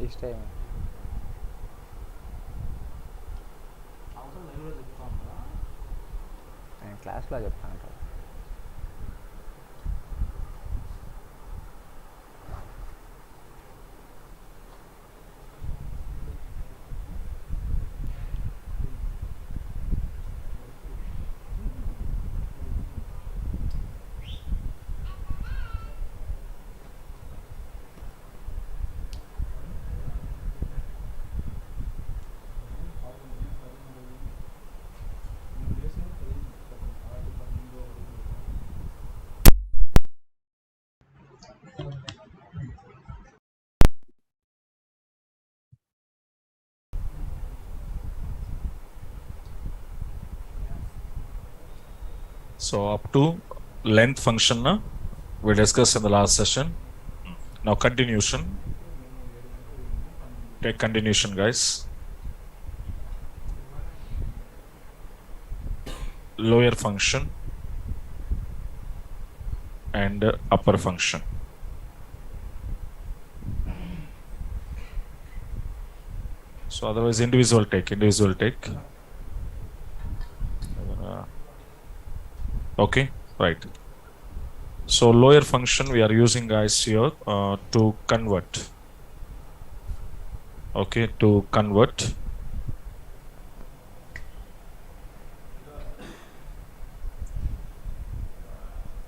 List ఏమి నేను క్లాస్లో చెప్తాను. So up to length function we discussed in the last session. Now continuation. Take continuation, guys. Lower function and upper function. So otherwise individual take. Okay, right. So lower function we are using, guys, here to convert. Okay, to convert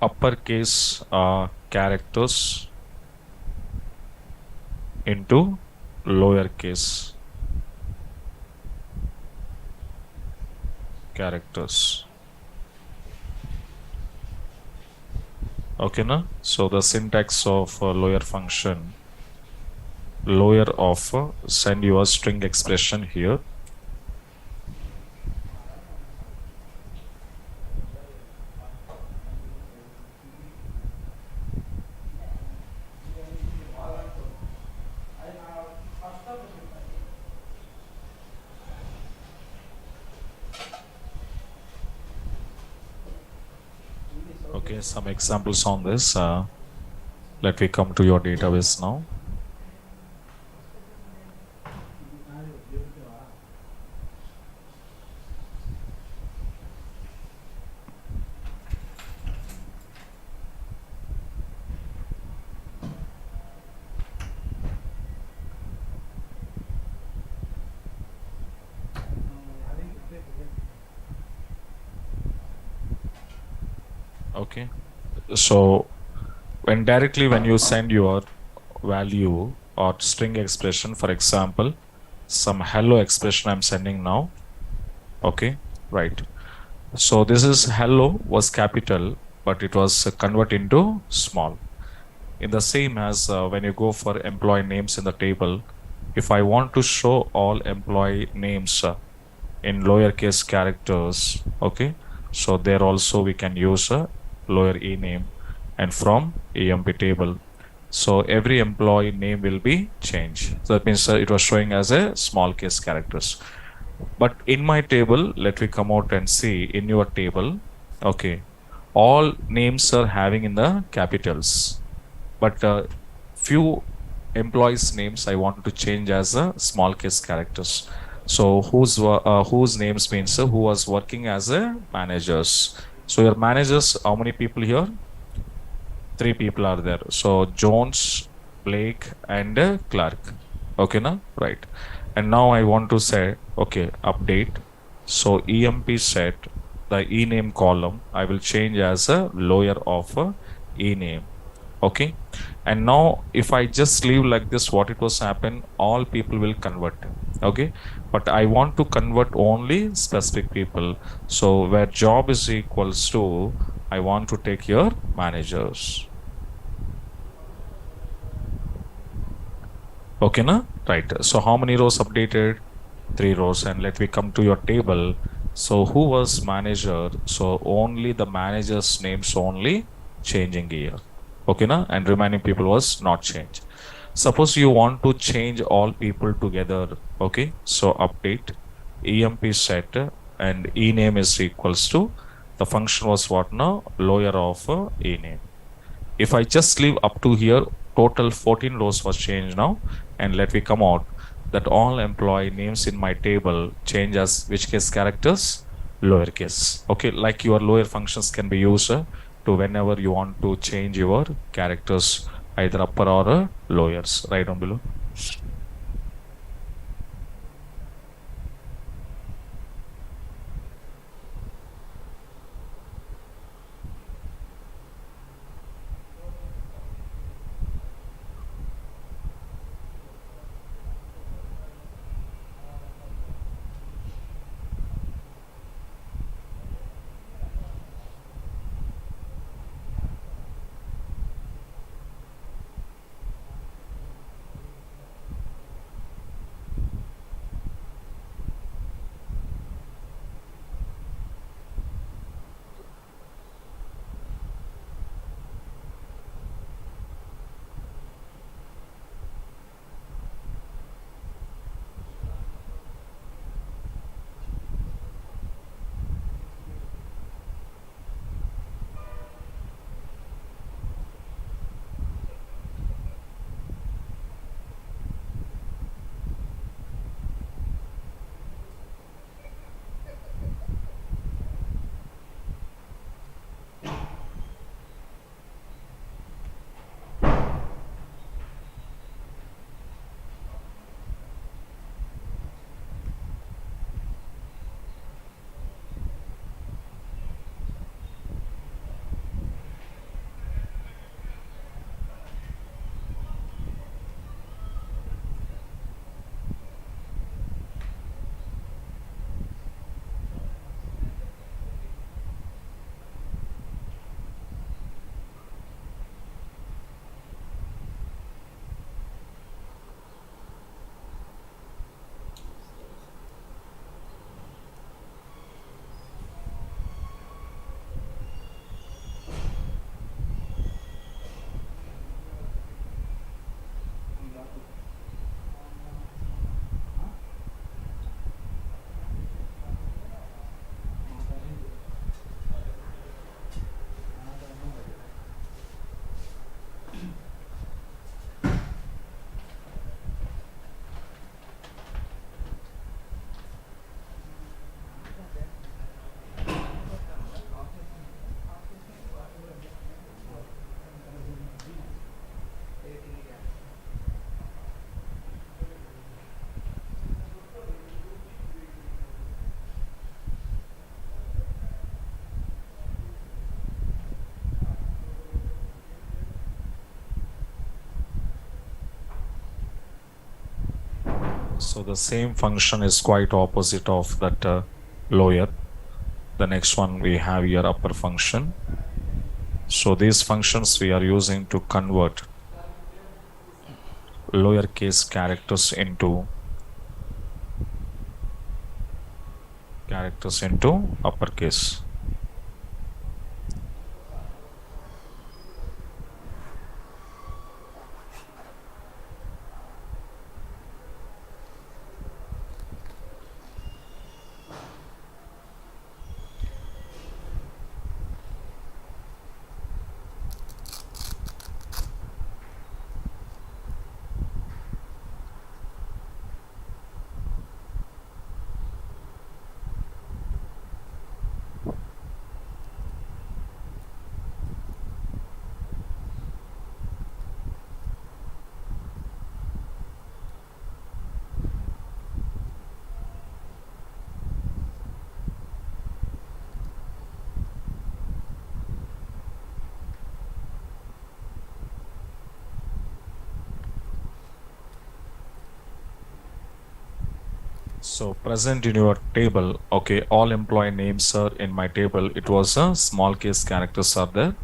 uppercase characters into lowercase characters. Okay, na? So the syntax of lower function, lower of send your string expression here. Okay, some examples on this. Let me come to your database now. Okay, so when you send your value or string expression, for example, some hello expression I'm sending now. Okay, right. So this is hello was capital, but it was converted into small. In the same as when you go for employee names in the table, if I want to show all employee names in lowercase characters, okay, so there also we can use a lower e name and from emp table. So every employee name will be changed. So that means it was showing as a small case characters. But in my table, let me come out and see in your table, okay, all names are having in the capitals, but few employees names I want to change as a small case characters. So whose names means who was working as a managers. So your managers, how many people here? 3 people are there. So Jones, Blake, and Clark. Okay, na? Right. And now I want to say, okay, update. So emp set the ename column I will change as a lower of ename. Okay, and now if I just leave like this, what it was happen, all people will convert. Okay, but I want to convert only specific people. So where job is equals to, I want to take your managers. Okay, na? Right. So how many rows updated? 3 rows. And let me come to your table. So who was manager? So only the manager's names only changing here. Okay, na? And remaining people was not changed. Suppose you want to change all people together. Okay, so update emp set and ename is equals to, the function was what now? Lower of ename. If I just leave up to here, total 14 rows was changed now. And let me come out that all employee names in my table change as which case characters? Lowercase. Okay, like your lower functions can be used to whenever you want to change your characters, either upper or lowers, right down below. So the same function is quite opposite of that lower. The next one we have here upper function. So these functions we are using to convert lowercase characters into uppercase. So present in your table, okay, all employee names are in my table. It was a small case characters are there.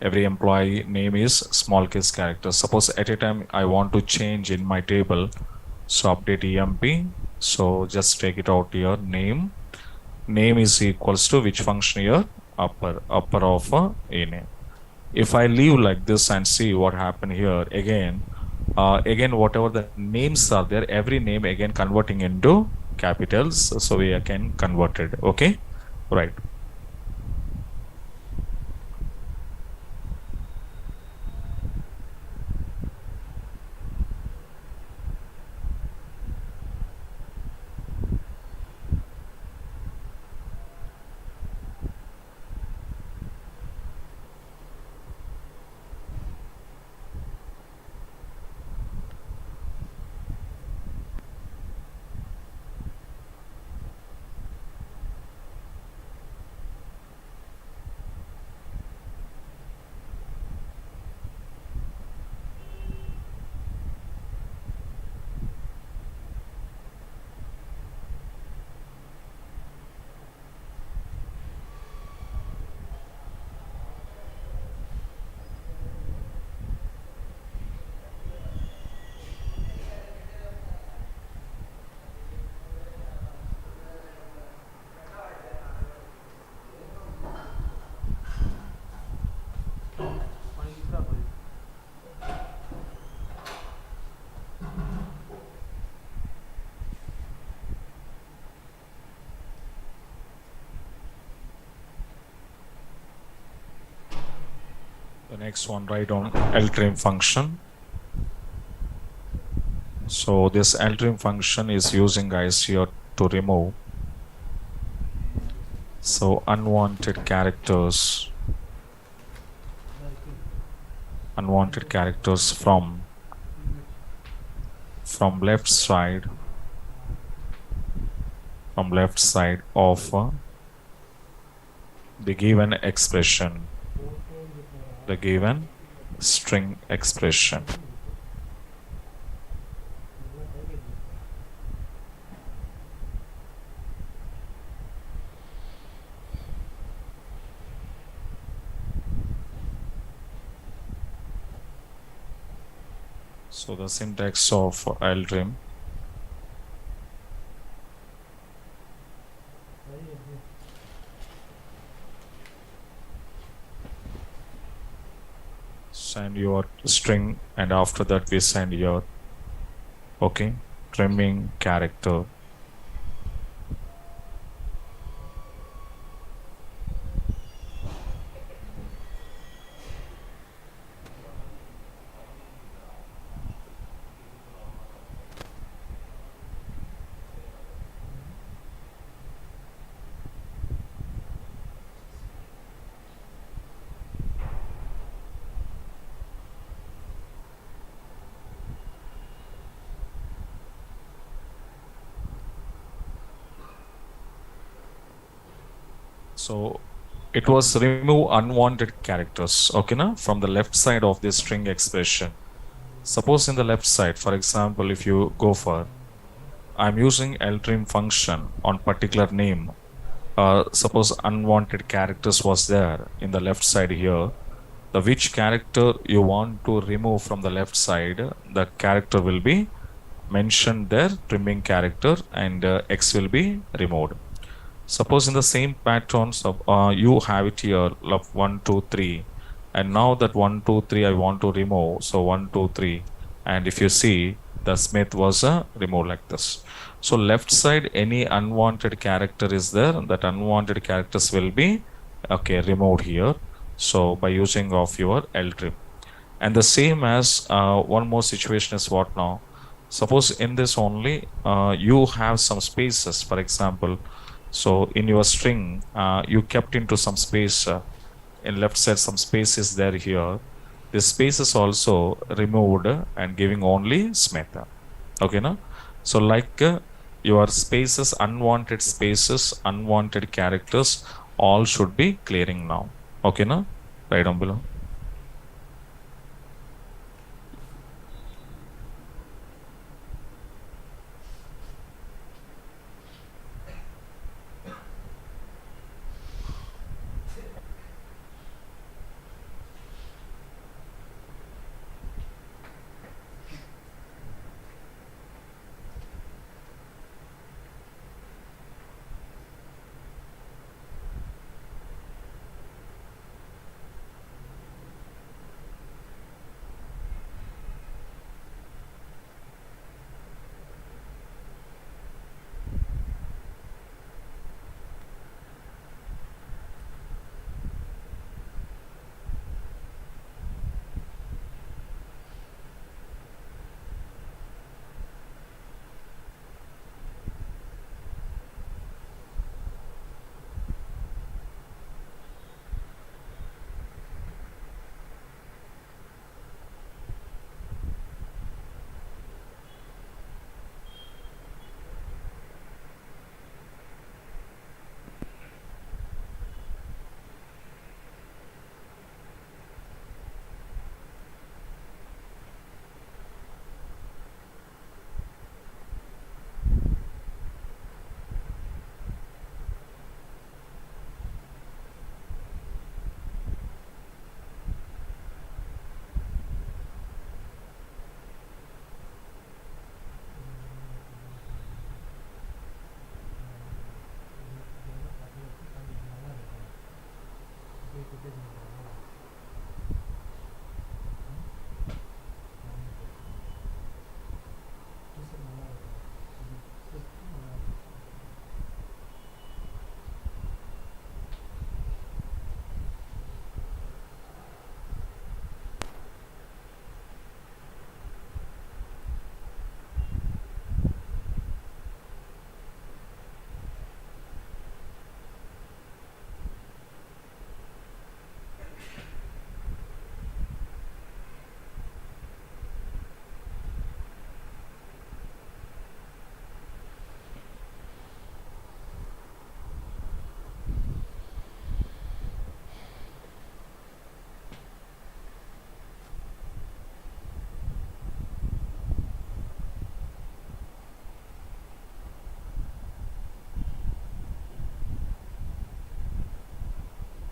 Every employee name is small case characters. Suppose at a time I want to change in my table, so update emp. So just take it out here. Name is equals to which function here? Upper of a name. If I leave like this and see what happened here again, whatever the names are there, every name again converting into capitals, so we can convert it. Okay, right. The next one, write down ltrim function. So this ltrim function is using guys here to remove so unwanted characters from left side of the given expression, the given string expression. So the syntax of ltrim. Send your string, and after that we send your trimming character. So it was remove unwanted characters, from the left side of this string expression. Suppose in the left side, for example, if you go for, I'm using ltrim function on particular name. Suppose unwanted characters was there in the left side here. The which character you want to remove from the left side, the character will be mentioned there, trimming character, and X will be removed. Suppose in the same patterns of you have it here, 1, 2, 3, and now that 1, 2, 3 I want to remove. So 1, 2, 3, and if you see the Smith was removed like this. So left side any unwanted character is there, that unwanted characters will be removed here. So by using of your ltrim, and the same as one more situation is what now? Suppose in this only you have some spaces, for example. So in your string, you kept into some space in left side, some space is there here. This space is also removed and giving only Smith. Okay, now? So like your spaces, unwanted characters, all should be clearing now. Okay, now? Right down below.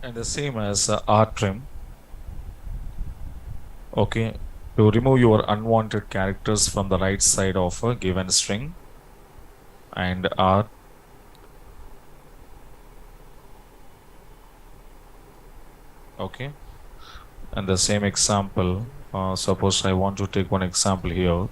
And the same as R trim. Okay, to remove your unwanted characters from the right side of a given string, and R. Okay, and the same example, suppose I want to take one example here.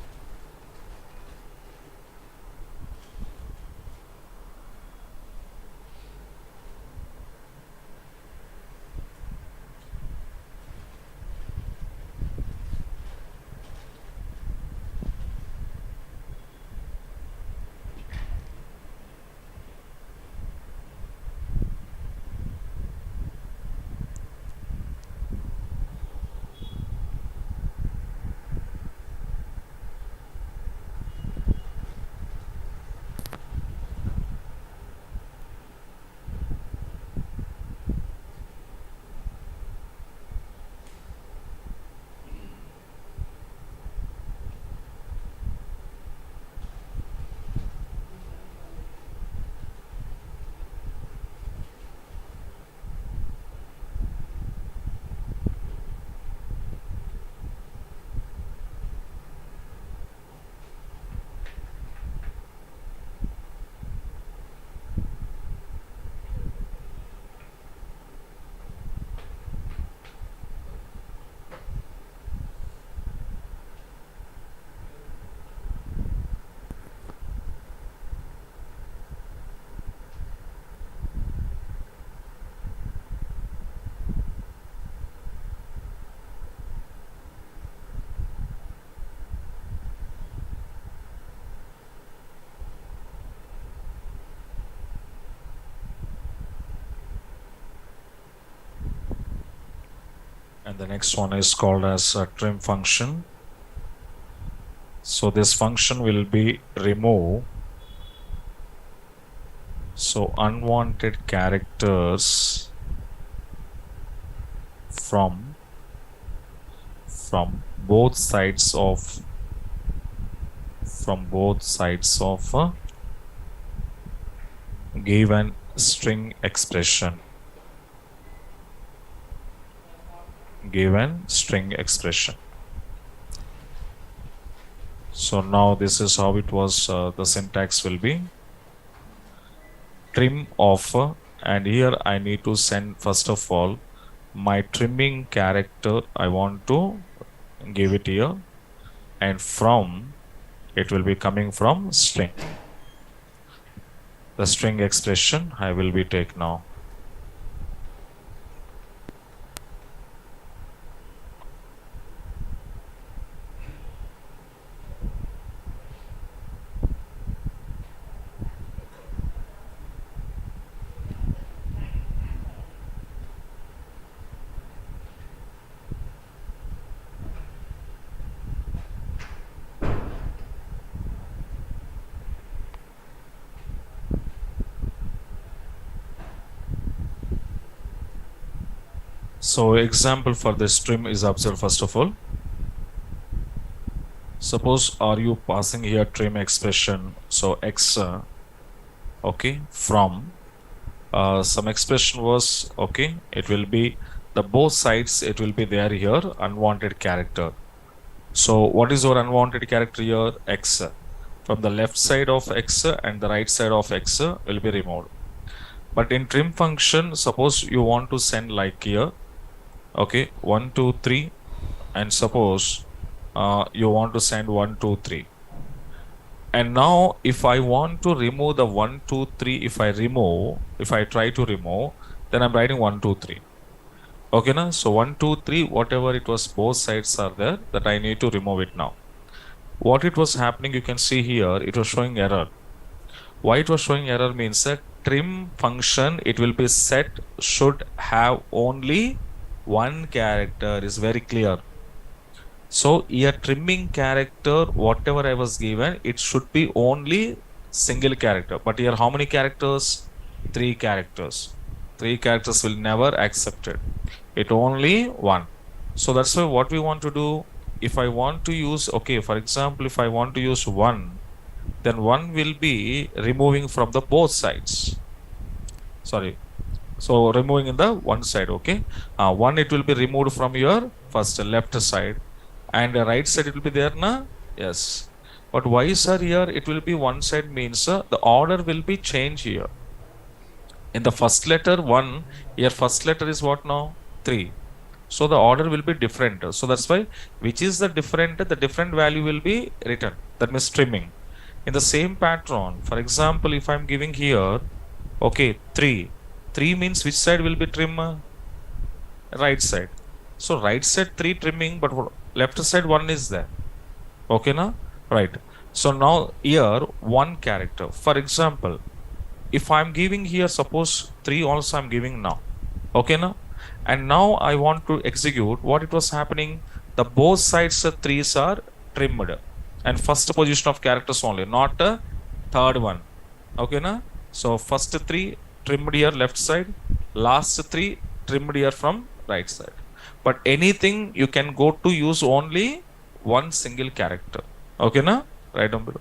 And the next one is called as a trim function. So this function will be remove so unwanted characters from both sides of a given string expression. So now this is how it was, the syntax will be trim of, and here I need to send first of all my trimming character, I want to give it here, and from it will be coming from string. The string expression I will be take now. So example for this trim is observed first of all. Suppose are you passing here trim expression, so x, okay, from some expression was, okay, it will be the both sides, it will be there here unwanted character. So what is your unwanted character here? X. From the left side of x and the right side of x will be removed. But in trim function, suppose you want to send like here, okay, 1 2 3, and suppose you want to send 1 2 3, and now if I want to remove the 1 2 3, if I try to remove, then I'm writing 1 2 3. Okay, na? So 1 2 3, whatever it was, both sides are there, that I need to remove it now. What it was happening, you can see here, it was showing error. Why it was showing error means that trim function, it will be set should have only one character, is very clear. So here trimming character, whatever I was given, it should be only single character. But here how many characters? 3 characters. 3 characters will never accept it. It only one. So that's why what we want to do, if I want to use, okay, for example, if I want to use 1, then 1 will be removing from the both sides. Sorry. So removing in the one side, okay. One it will be removed from your first left side, and the right side it will be there na. Yes, but why sir here it will be one side means the order will be changed here. In the first letter one, here first letter is what now? 3. So the order will be different. So that's why which is the different value will be written. That means trimming. In the same pattern, for example, if I'm giving here, okay, 3. 3 means which side will be trim? Right side. So right side 3 trimming, but left side 1 is there. Okay, now? Right. So now here one character. For example, if I'm giving here, suppose 3 also I'm giving now. Okay, now? And now I want to execute what it was happening. The both sides 3s are trimmed. And first position of characters only, not a third one. Okay, na? So first 3 trimmed here left side, last 3 trimmed here from right side. But anything you can go to use only one single character. Okay, na? Right down below.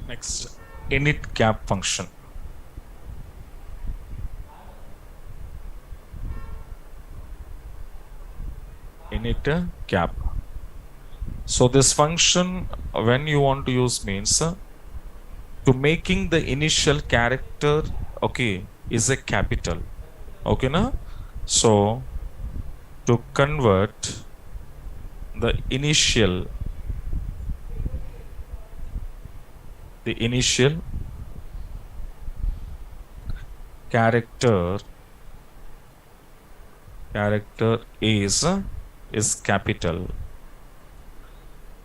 Next, init cap function. Init cap. So this function, when you want to use means to making the initial character, okay, is a capital. Okay, na? So to convert the initial character is capital.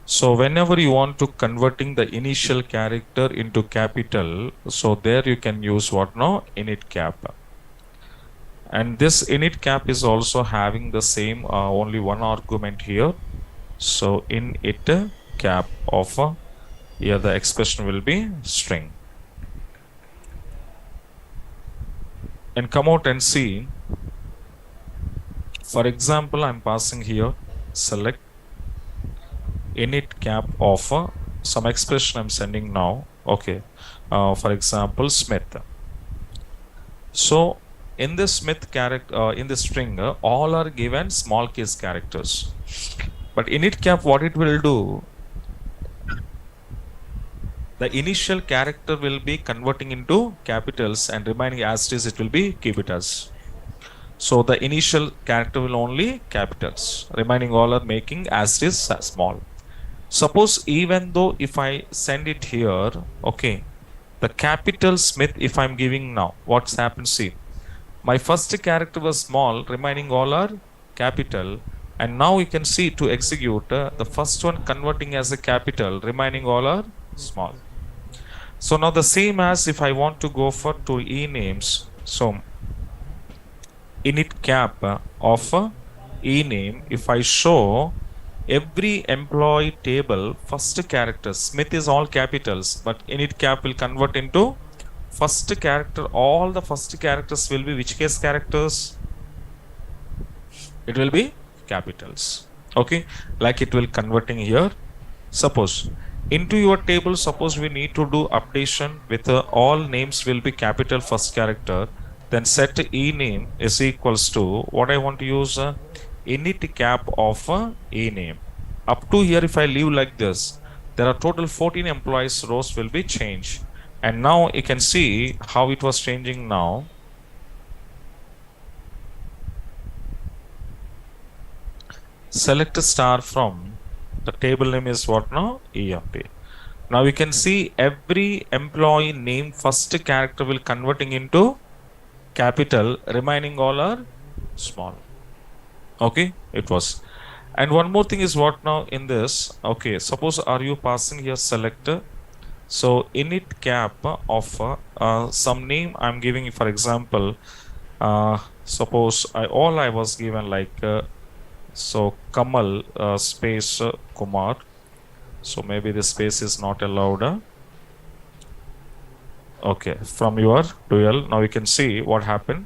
So whenever you want to converting the initial character into capital, so there you can use what now? Init cap. And this init cap is also having the same only one argument here. So init cap of here the expression will be string. And come out and see. For example, I'm passing here select init cap of some expression I'm sending now. Okay, for example, Smith. So in this Smith character, in the string, all are given small case characters. But init cap, what it will do? The initial character will be converting into capitals and remaining as it is, it will be keep it as. So the initial character will only capitals, remaining all are making as it is small. Suppose even though if I send it here, okay, the capital Smith, if I'm giving now, what's happened? See, my first character was small, remaining all are capital. And now you can see to execute the first one converting as a capital, remaining all are small. So now the same as if I want to go for two e names. So init cap of e name, if I show every employee table first character, Smith is all capitals, but init cap will convert into first character, all the first characters will be which case characters? It will be capitals. Okay, like it will converting here. Suppose into your table, suppose we need to do updation with all names will be capital first character, then set e name is equals to what I want to use, init cap of e name. Up to here, if I leave like this, there are total 14 employees rows will be changed. And now you can see how it was changing now. Select a star from the table name is what now? EMP. Now you can see every employee name first character will converting into capital, remaining all are small. Okay, it was. And one more thing is what now in this? Okay, suppose are you passing here selector? So init cap of some name I'm giving, for example, suppose all I was given like so Kamal space Kumar. So maybe the space is not allowed. Okay, from your dual, now you can see what happened.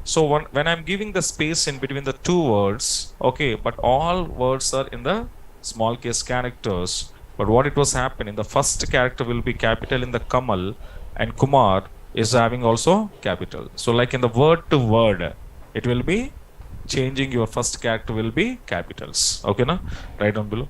So when I'm giving the space in between the two words, okay, but all words are in the small case characters. But what it was happening, the first character will be capital in the Kamal, and Kumar is having also capital. So like in the word to word, it will be changing your first character will be capitals. Okay, na? Right down below.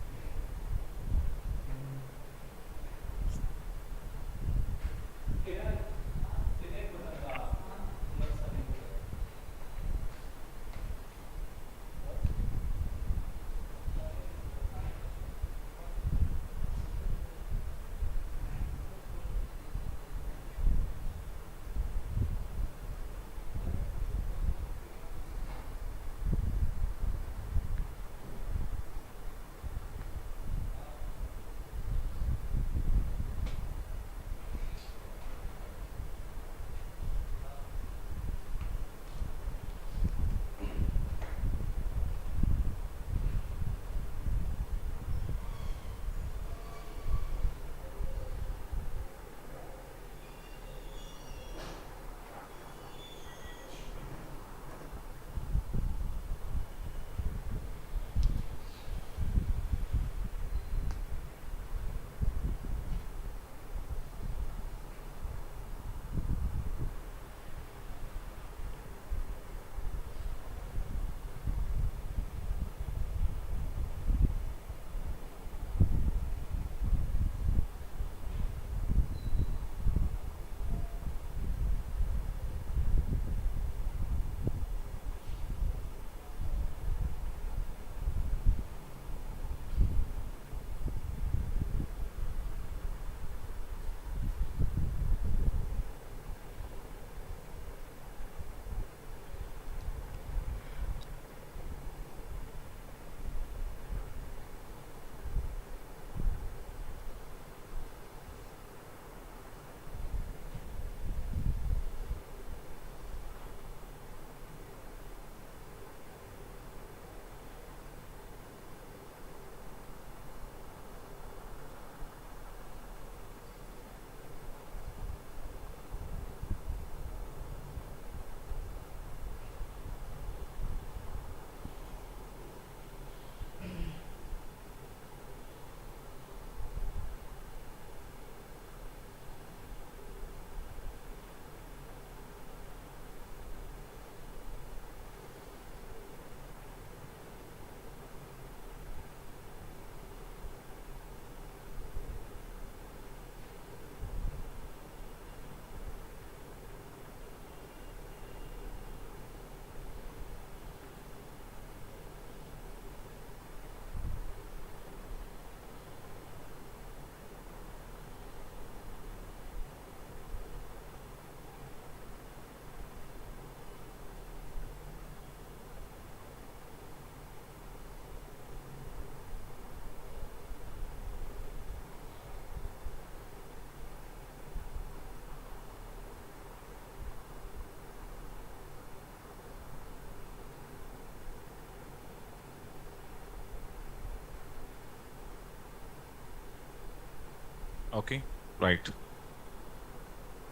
Okay, right.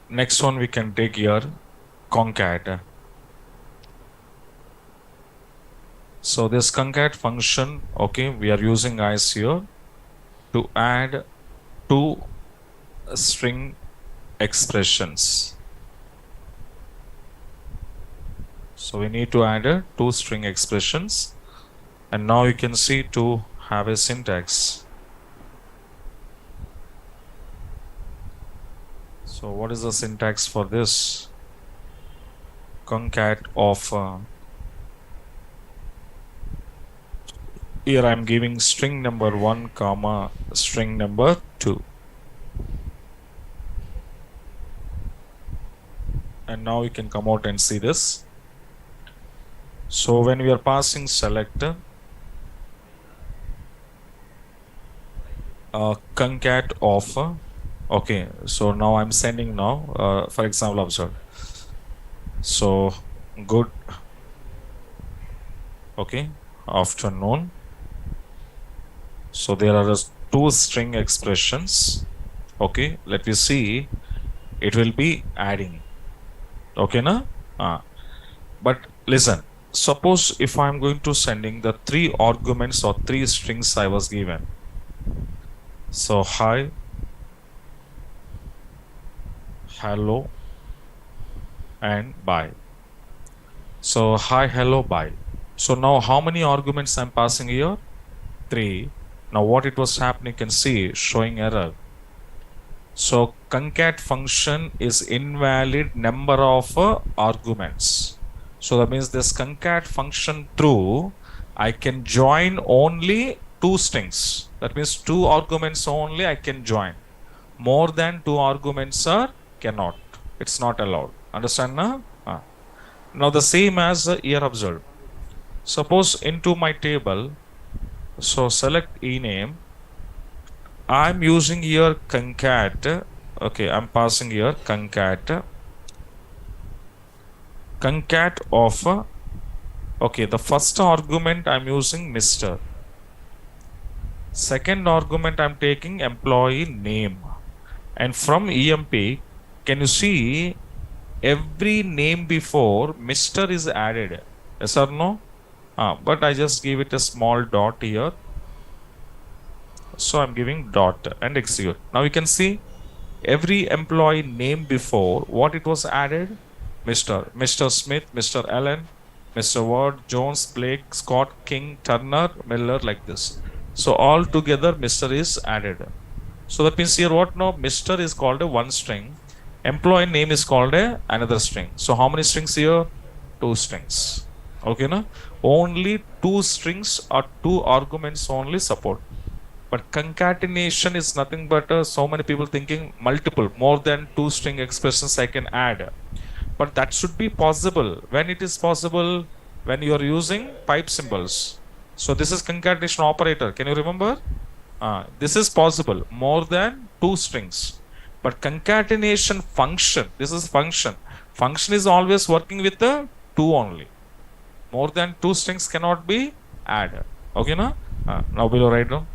Next one we can take here concat. So this concat function, okay, we are using as here to add two string expressions. So we need to add two string expressions, and now you can see to have a syntax. So what is the syntax for this? Concat of here I'm giving string number 1 comma string number 2. And now you can come out and see this. So when we are passing select concat of okay, so now I'm sending now for example observe. So good okay afternoon. So there are two string expressions. Okay, let me see. It will be adding. Okay, na? But listen, suppose if I'm going to sending the three arguments or three strings I was given. So hi, hello, and bye. So hi, hello, bye. So now how many arguments I'm passing here? 3. Now what it was happening, you can see showing error. So concat function is invalid number of arguments. So that means this concat function through I can join only two strings. That means two arguments only I can join. More than two arguments are cannot. It's not allowed. Understand now? Now the same as here observed. Suppose into my table, so select ename. I'm using here concat. Okay, I'm passing here concat. Concat of okay, the first argument I'm using Mr. Second argument I'm taking employee name. And from EMP, can you see every name before Mr. is added? Yes or no? But I just give it a small dot here. So I'm giving dot and execute. Now you can see every employee name before what it was added? Mr. Smith, Mr. Allen, Mr. Ward, Jones, Blake, Scott, King, Turner, Miller, like this. So all together Mr. is added. So that means here what now? Mr. is called a one string. Employee name is called a another string. So how many strings here? Two strings. Okay, na? Only two strings or two arguments only support. But concatenation is nothing but so many people thinking multiple, more than two string expressions I can add. But that should be possible. When it is possible? When you are using pipe symbols. So this is concatenation operator. Can you remember? This is possible. More than two strings. But concatenation function, this is function. Function is always working with the two only. More than two strings cannot be added. Okay, na? Now below write down.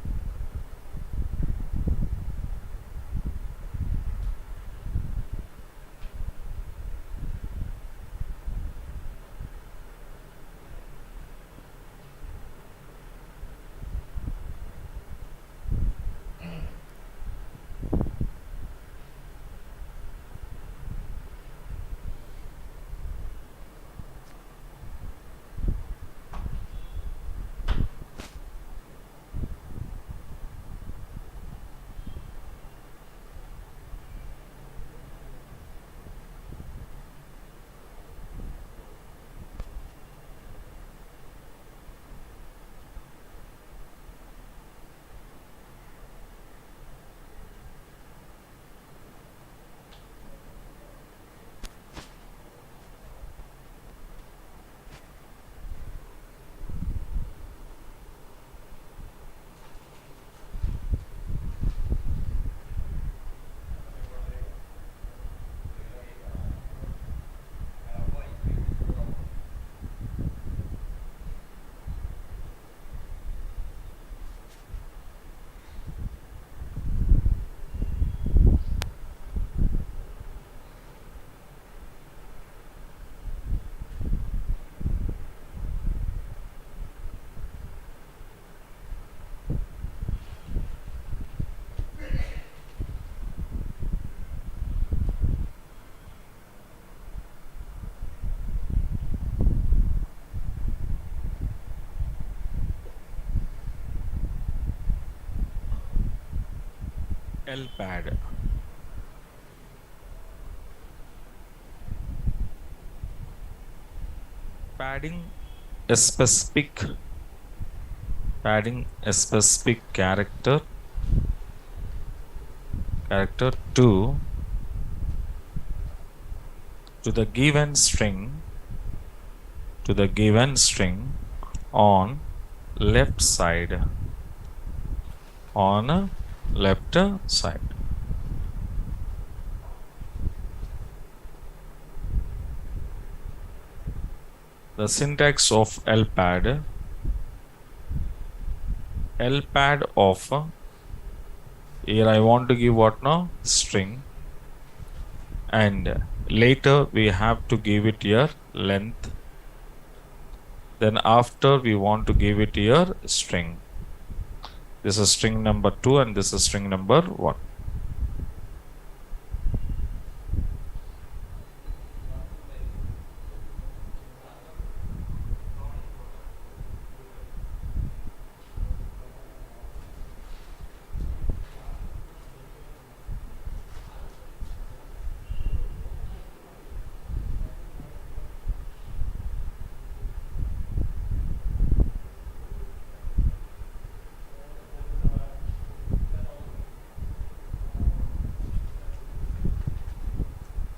L pad. Padding a specific character to the given string on left side. The syntax of LPAD of here I want to give what now? String, and later we have to give it here length. Then after we want to give it here string. This is string number 2 and this is string number 1.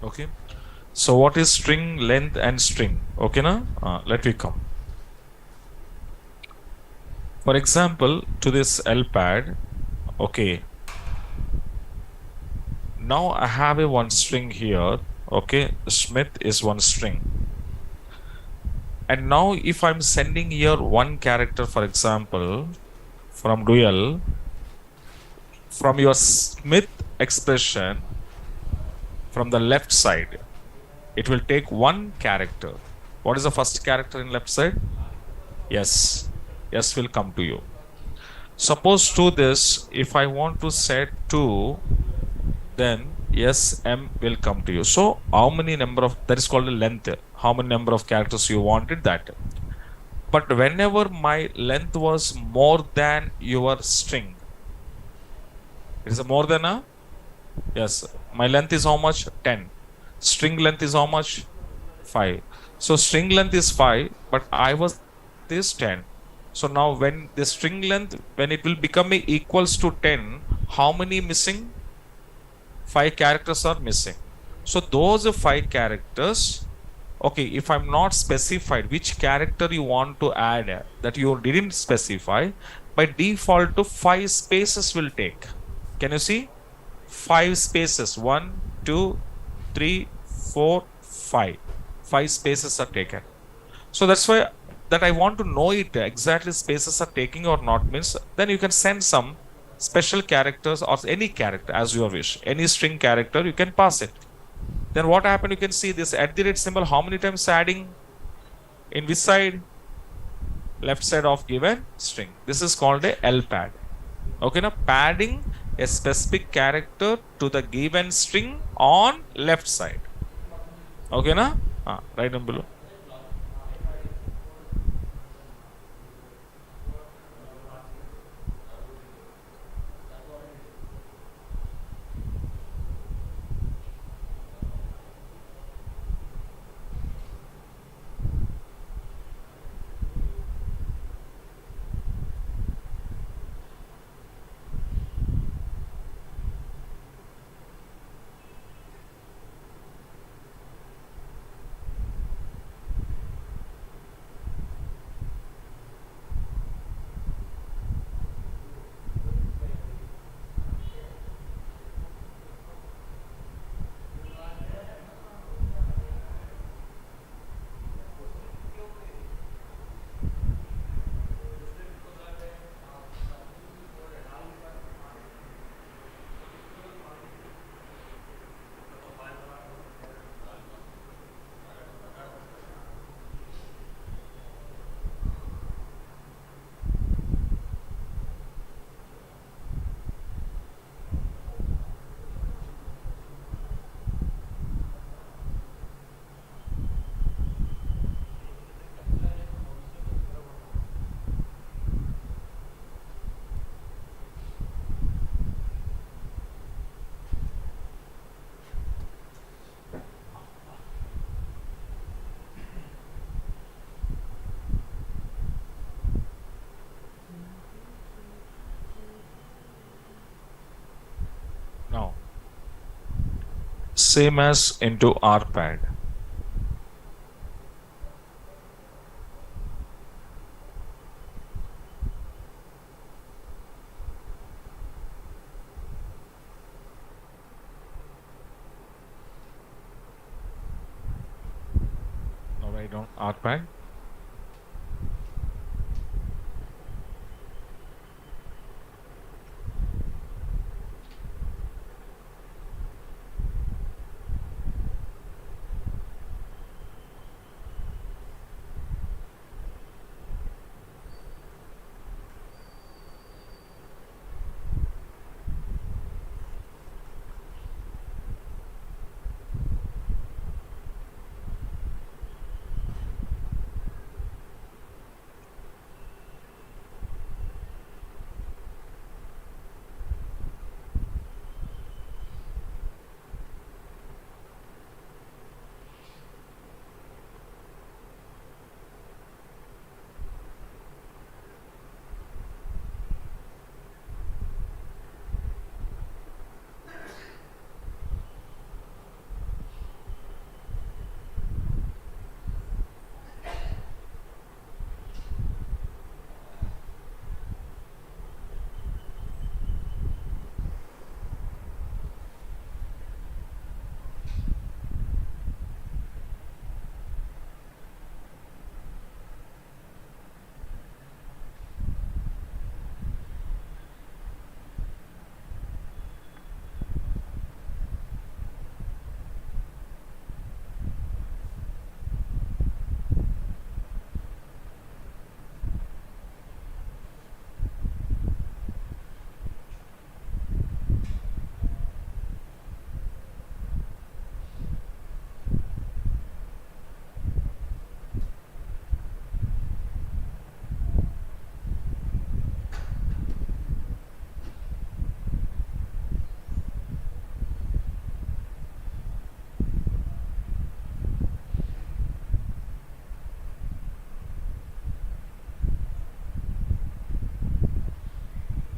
Okay. So what is string length and string? Okay, now let me come. For example, to this LPAD, okay. Now I have a one string here. Okay, Smith is one string. And now if I'm sending here one character, for example, from dual, from your Smith expression, from the left side, it will take one character. What is the first character in left side? Yes. Yes will come to you. Suppose to this, if I want to set 2, then yes, M will come to you. So how many number of, that is called a length. How many number of characters you wanted that. But whenever my length was more than your string, it is more than a, yes, my length is how much? 10. String length is how much? 5. So string length is 5, but I was this 10. So now when the string length, when it will become equals to 10, how many missing? 5 characters are missing. So those 5 characters, okay, if I'm not specified which character you want to add that you didn't specify, by default to 5 spaces will take. Can you see? 5 spaces, 1, 2, 3, 4, 5. 5 spaces are taken. So that's why that I want to know it exactly spaces are taking or not, means then you can send some special characters or any character as your wish. Any string character you can pass it. Then what happened? You can see this @ symbol how many times adding in which side? Left side of given string. This is called a LPAD. Okay, now padding a specific character to the given string on left side. Okay, na? Right down below. Now, same as into RPad. Now write down RPad.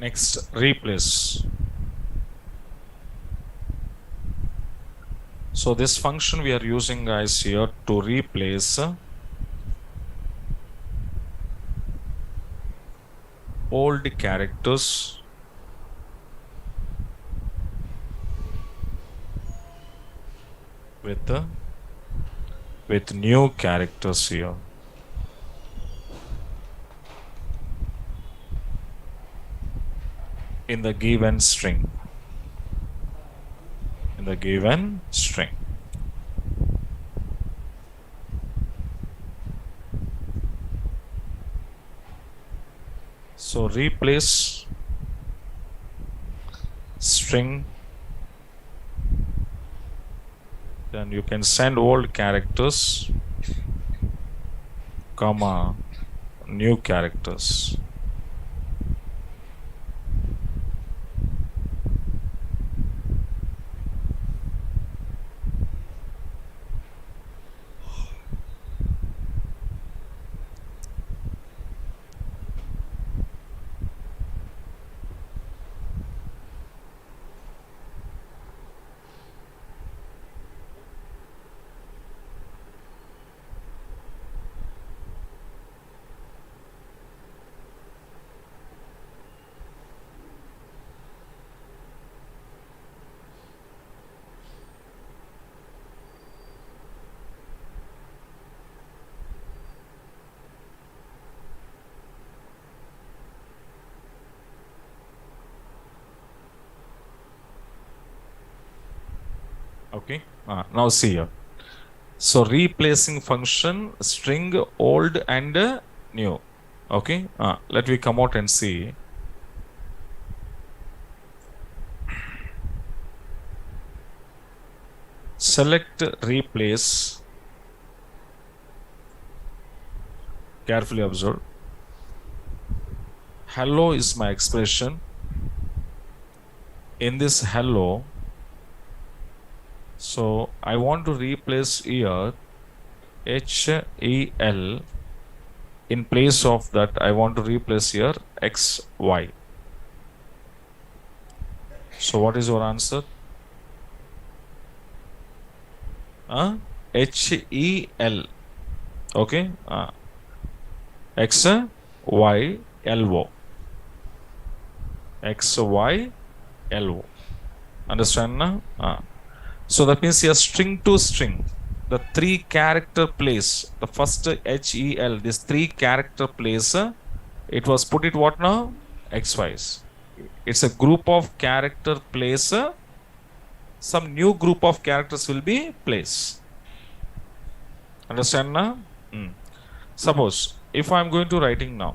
Next, replace. So this function we are using guys here to replace old characters with new characters here. In the given string. In the given string. So replace string, then you can send old characters, comma, new characters. Okay, now see here. So replacing function string old and new. Okay, let me come out and see. Select replace. Carefully observe. Hello is my expression. In this hello, so I want to replace here HEL. In place of that, I want to replace here XY. So what is your answer? HEL. Okay. XYLO. XYLO. Understand now? So that means a string to string. The three character place. The first HEL. This three character place. It was put it what now? XYs. It's a group of character place. Some new group of characters will be place. Understand now? Suppose if I'm going to writing now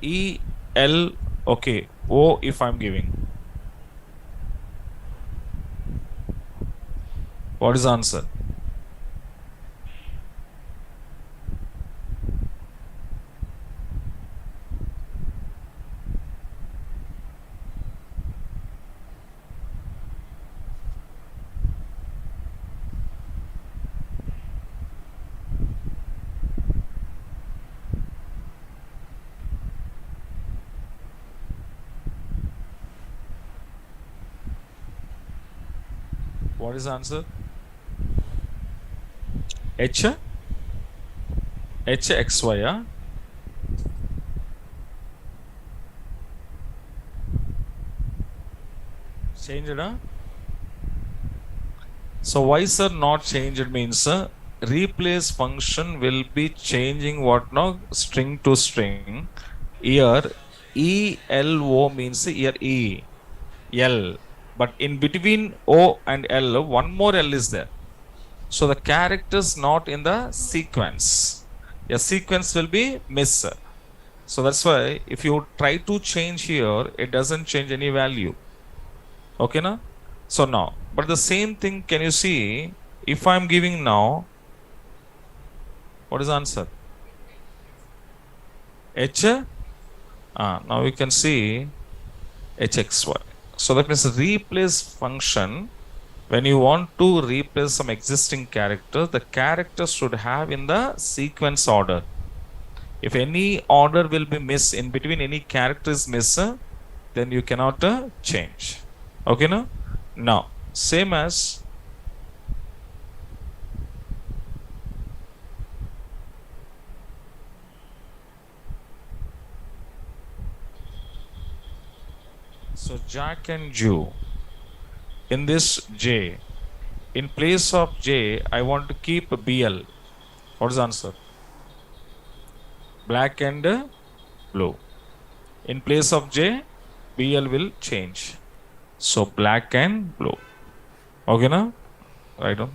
EL, okay, O if I'm giving, what is the answer? What is the answer? HXY, changed, So why sir not changed means replace function will be changing what now string to string. Here ELO means here L, but in between O and L one more L is there. So the characters not in the sequence. A sequence will be miss. So that's why if you try to change here, it doesn't change any value. Okay, na? So now, but the same thing, can you see if I'm giving now, what is the answer? H, now you can see HXY. So that means replace function. When you want to replace some existing character, the character should have in the sequence order. If any order will be miss in between, any character is miss, then you cannot change. Okay, no? Now, same as so Jack and Jew. In this J, in place of J, I want to keep BL. What is the answer? Black and blue. In place of J, BL will change. So black and blue. Okay, now? Right on.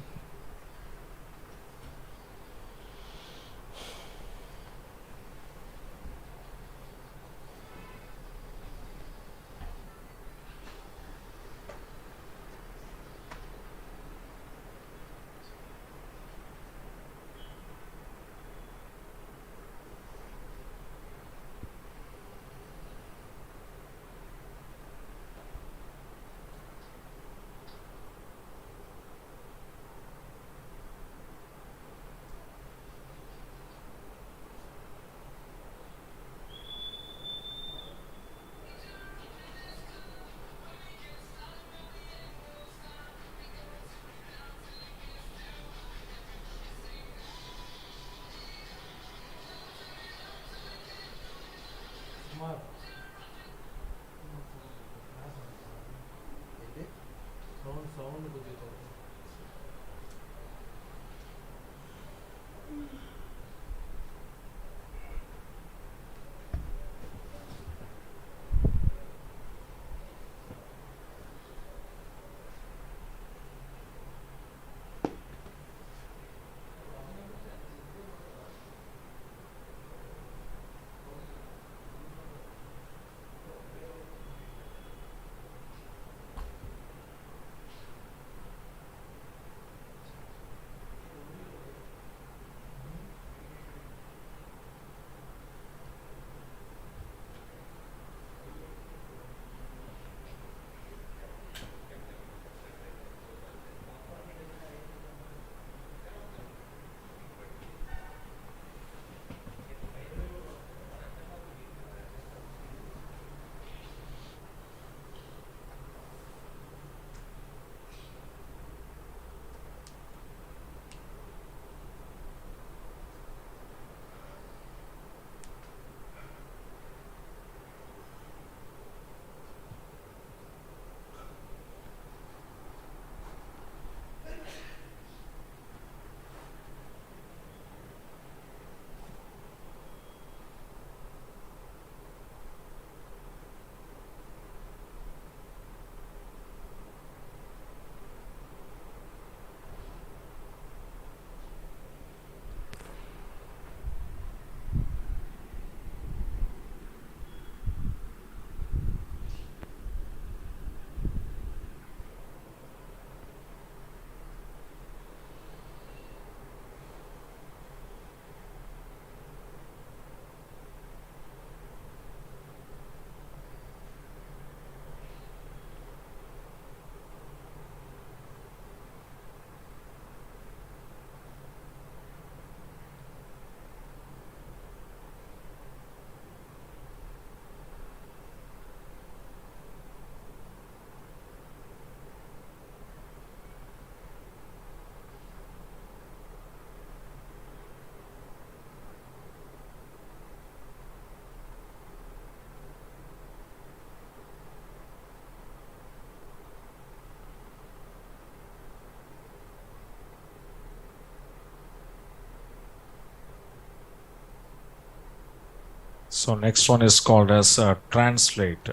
So next one is called as translate.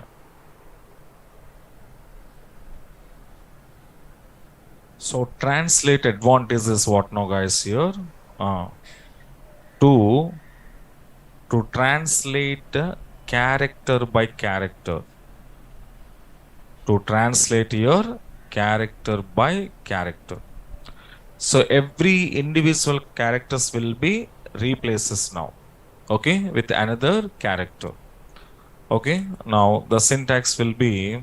So translate advantage is what now, guys, here? Uh, to translate character by character. To translate your character by character. So every individual characters will be replaces now. Okay, with another character. Okay, now the syntax will be,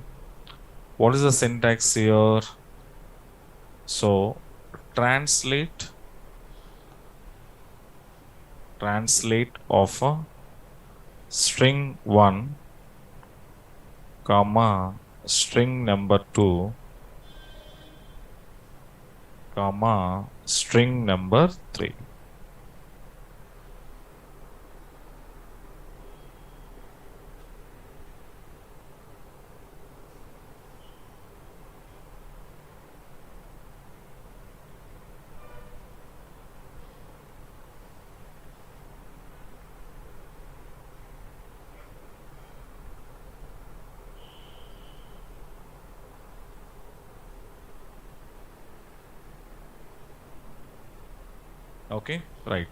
what is the syntax here? So translate of a string 1 comma string number 2 comma string number 3. Okay, right.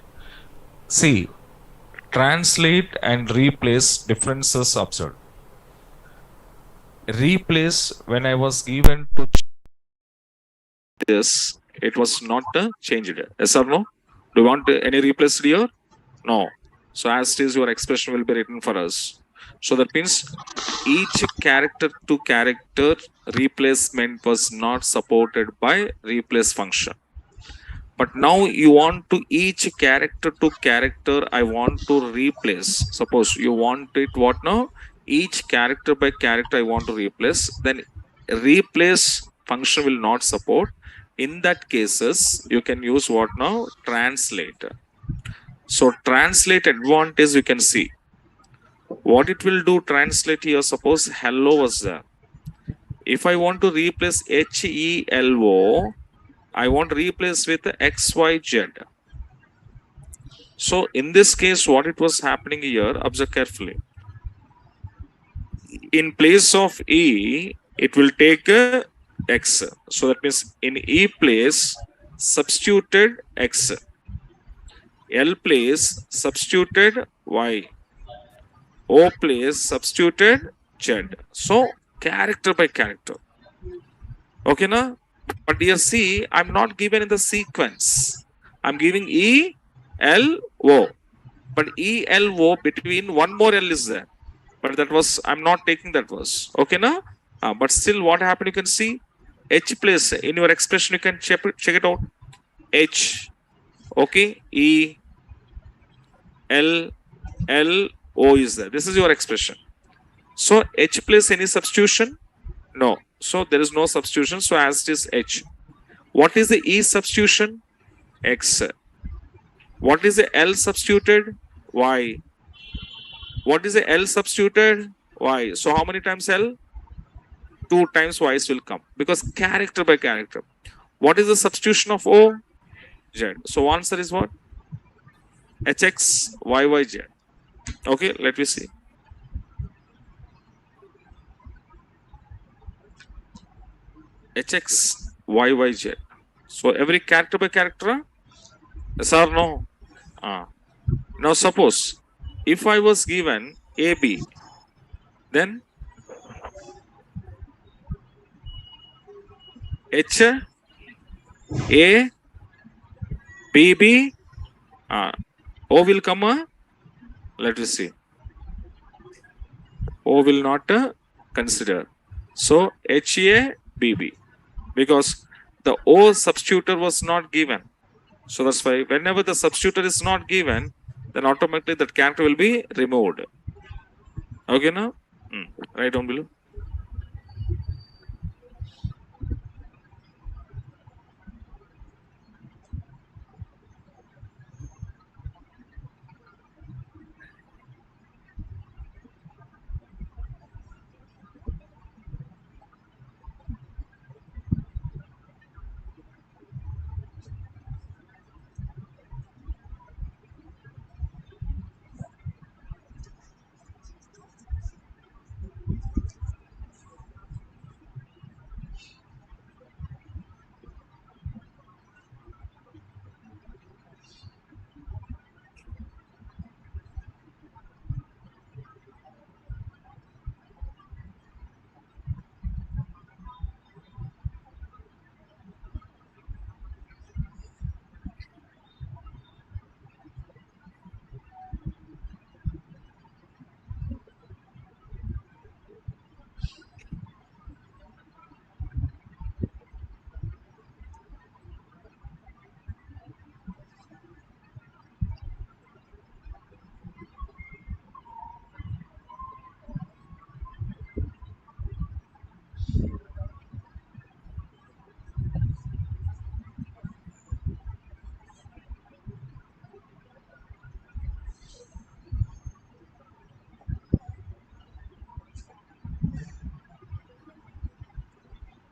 See, translate and replace differences observed. Replace, when I was given to this, it was not changed. Yes or no? Do you want any replace here? No. So as it is, your expression will be written for us. So that means each character to character replacement was not supported by replace function. But now you want to each character to character, I want to replace. Suppose you want it what now? Each character by character I want to replace. Then replace function will not support. In that cases, you can use what now? Translate. So translate advantage you can see. What it will do, translate here, suppose hello was there. If I want to replace HELO, I want to replace with XYZ. So in this case, what it was happening here, observe carefully. In place of E, it will take X. So that means in E place, substituted X. L place, substituted Y. O place, substituted Z. So character by character. Okay, na? But here see, I'm not given in the sequence. I'm giving E, L, O. But E, L, O between one more L is there. But that was, I'm not taking that was. Okay, na? But still what happened, you can see H place in your expression, you can check it out. H, okay, E, L, L, O is there. This is your expression. So H place any substitution? No. So there is no substitution. So as it is H. What is the E substitution? X. What is the L substituted? Y. What is the L substituted? Y. So how many times L? 2 times Y will come because character by character. What is the substitution of O? Z. So answer is what? HX, YYZ. Okay, let me see. HX, YYZ. So every character by character? Yes or no? Now suppose if I was given AB, then H, A, BB, O will come. Let us see. O will not consider. So HABB, because the O substitutor was not given. So that's why whenever the substitutor is not given, then automatically that character will be removed. Okay, now right down below.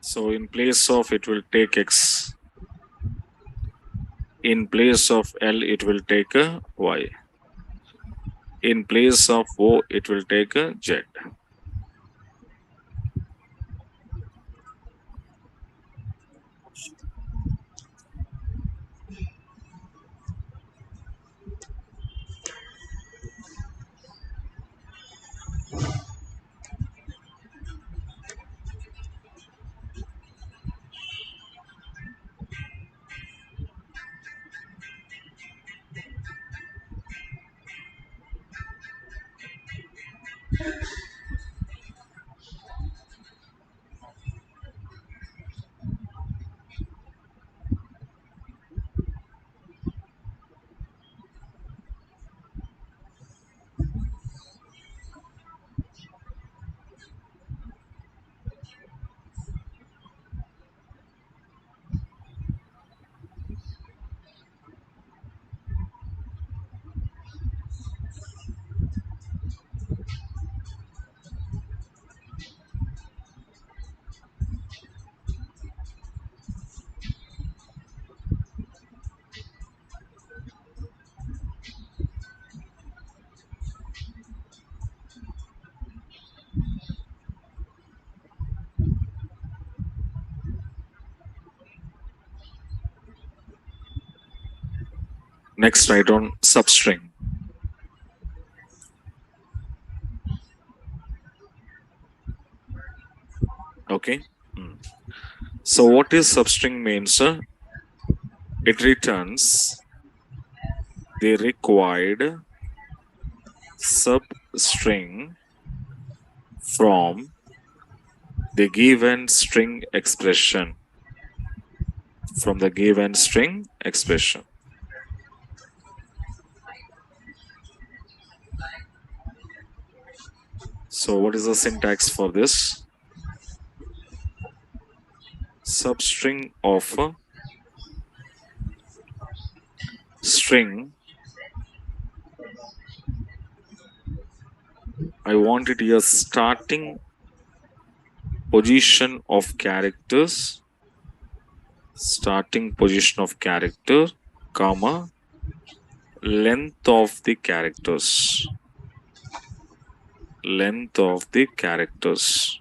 So in place of it will take X. In place of L, it will take a Y. In place of O, it will take a Z. Next, write on substring. Okay. So what is substring means? It returns the required substring from the given string expression. From the given string expression. So what is the syntax for this? Substring of a string. I want it here starting position of characters. Starting position of character, comma, length of the characters. Length of the characters.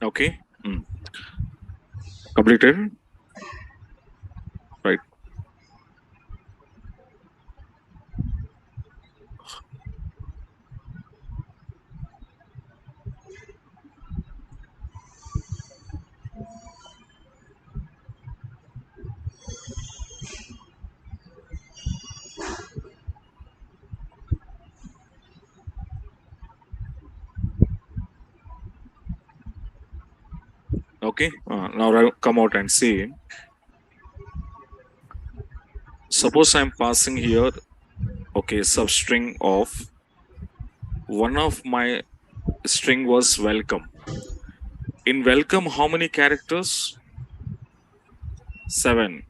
Okay. Completed. Right. Okay. Now I'll come out and see. Suppose I'm passing here, okay, substring of one of my string was welcome. In welcome, how many characters? 7.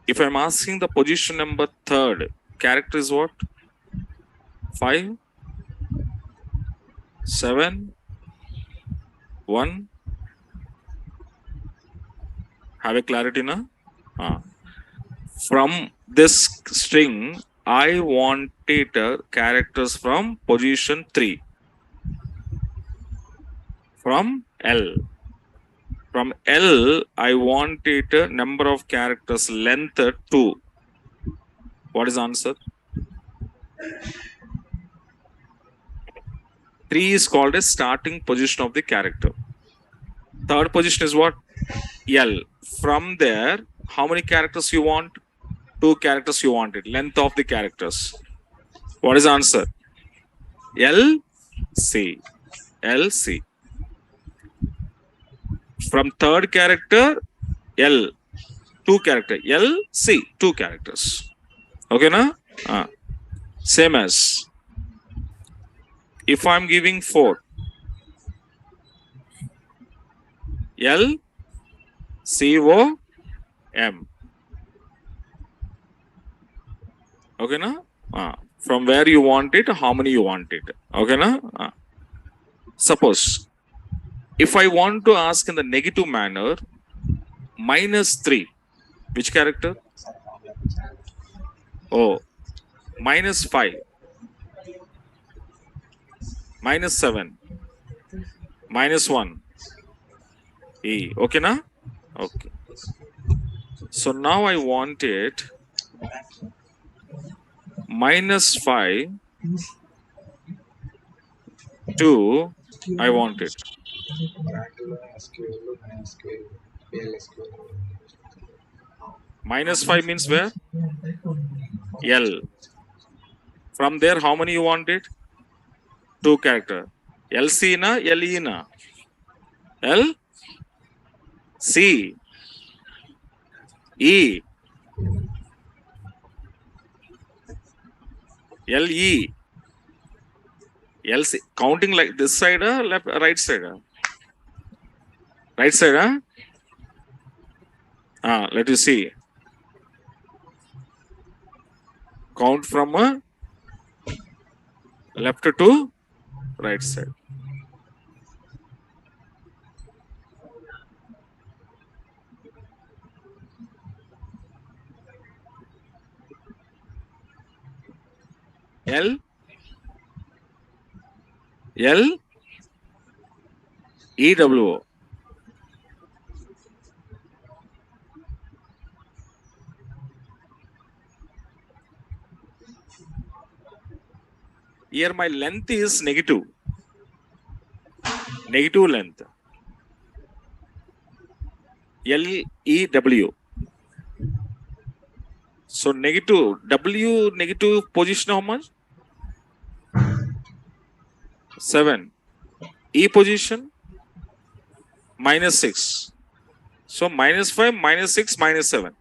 If I'm asking the position number third, character is what? 5, 7, 1. Have a clarity now? From this string, I wanted characters from position 3. From L. From L, I wanted a number of characters length 2. What is the answer? 3 is called a starting position of the character. Third position is what? L. From there, how many characters you want? 2 characters you wanted. Length of the characters. What is the answer? L, C. L, C. From third character, L. 2 character. L, C. 2 characters. Okay, na? Same as if I'm giving 4. L, C, O, M. Okay, na? From where you want it, how many you want it. Okay, na? Suppose if I want to ask in the negative manner, -3, which character? Oh, -5, -7, -1. E. Okay, na? Okay. So now I want it -5 to I want it. -5 means where? L. From there, how many you want it? 2 character. LC na, LE na? L, C, E, LE, LC. Counting like this side, left, right side? Right side, let you see. Count from left to right side. L, L, E, W. Here my length is negative. Negative length. L, E, W. So negative, W negative position how much? 7. E position? -6. So -5, -6, -7.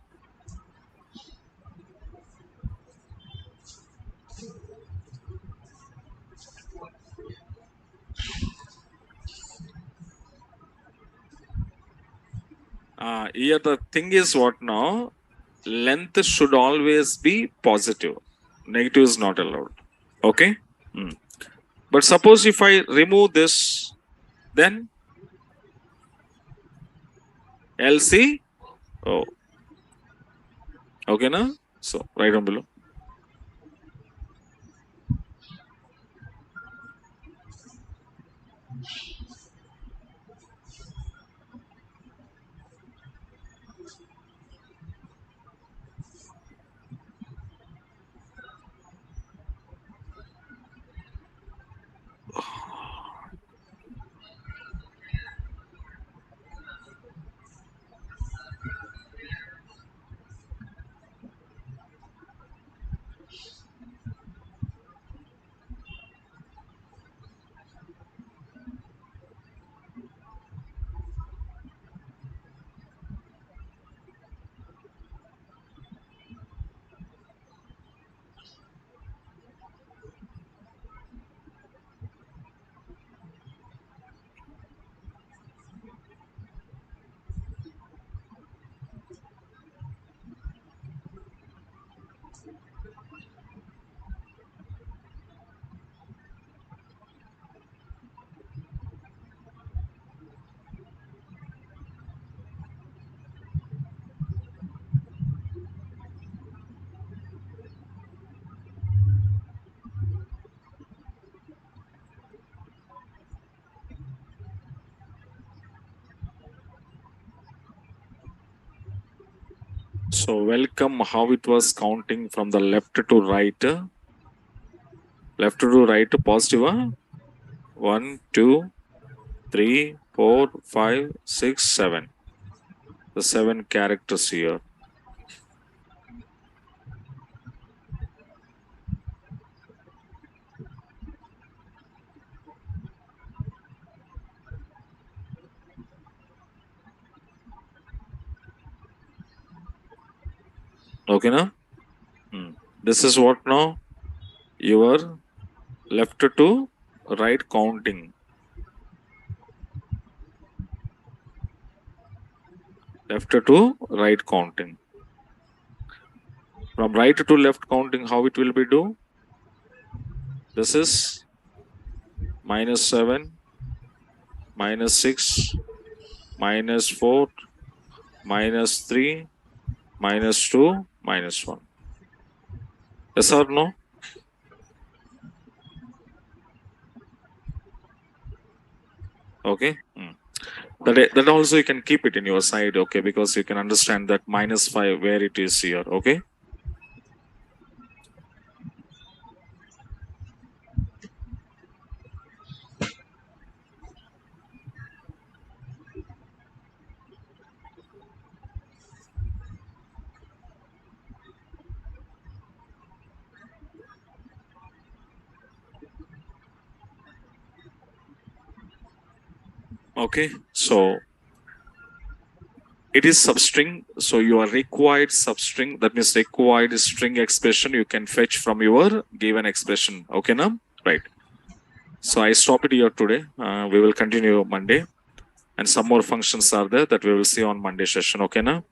Here the thing is what now? Length should always be positive. Negative is not allowed. Okay. But suppose if I remove this, then LC. Oh. Okay, na? So right down below. So welcome how it was counting from the left to right. Left to right, positive. 1, 2, 3, 4, 5, 6, 7. The 7 characters here. Okay, now? This is what now? Your left to right counting. Left to right counting. From right to left counting, how it will be do? This is -7, -6, -4, -3, -2, -1. Yes or no? Okay. That also you can keep it in your side, okay, because you can understand that -5 where it is here, okay. Okay, so it is substring, so your required substring, that means required string expression you can fetch from your given expression, okay now, right? So I stop it here today. We will continue Monday, and some more functions are there that we will see on Monday session, okay now.